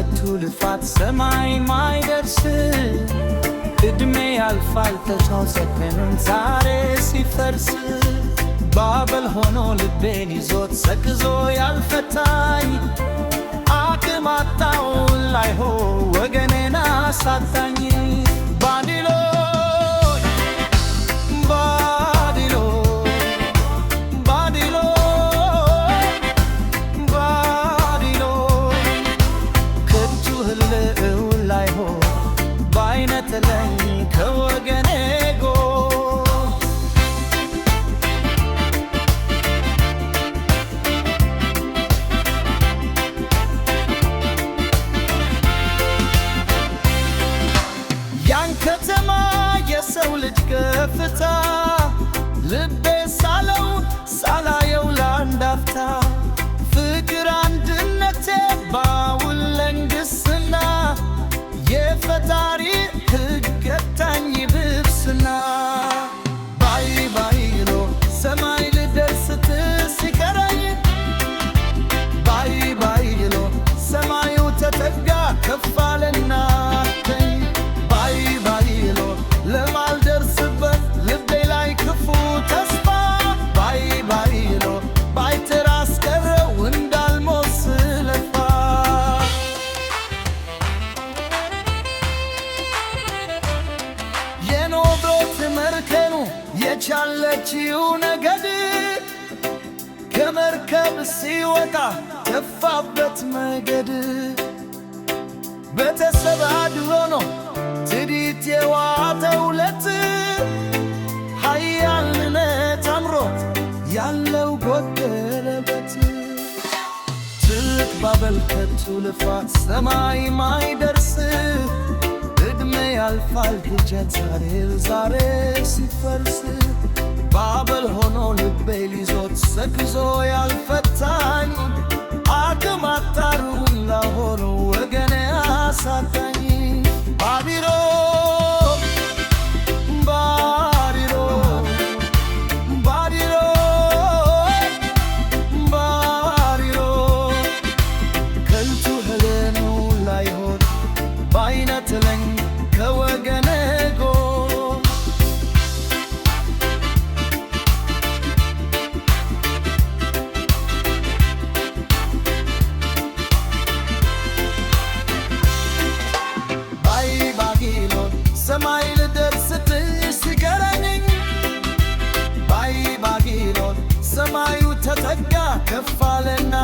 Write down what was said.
ከቱ ልፋት ሰማይ ማይደርስ እድሜ ያልፋል ተቻውሰከንን ዛሬ ሲፈርስ ባበል ሆኖ ልቤን ይዞት ሰቅዞ ያልፈታኝ አቅም አጣው ላይሆ ወገኔን አሳጣኝ ከወገኔ ጎን ያን ከተማ የሰው ልጅ ገፍታ ልቤ ሳላየው ለአንድ አፍታ ፍቅር አንድነቴ ባውለንግስና የፈጣሪ ገታኝ ብብስና ባይሎ ሰማይ ልደርስ ሲቀረኝ ባይሎ ሰማዩ ተጠጋ ከፋለና ባይሎ ለማልደርስበት ልቤ ላይ ክፉ ተስፋ ባይሎ ባይተራ አስቀረው እንዳልሞት ስለፋ መርከኑ የቻለችው ነገድ ከመርከብ ሲወጣ ተፋበት መገድ ቤተሰብ አድሮ ነው ትዲት የዋተውለት ኃያልነት አምሮት ያለው ጎደለበት ትልቅ ባበል ከቱ ልፋት ሰማይ ማይደርስ እድሜ ያልፋል ግጀት ዛሬ ሲፈርስ ባበል ሆኖ ልቤ ሊዞት ሰክዞ ያልፈታኝ አቅም አጣሩን ለሆኑ ወገኔ አሳጣኝ ባቢሎ ከንቱ ህልም ላይሆን ባይነትለኝ ከወገኔ ጎን ባጊሎን ሰማይ ልደርስ ሲቀረኝ ባጊሎን ሰማዩ ተጠጋ ከፋለና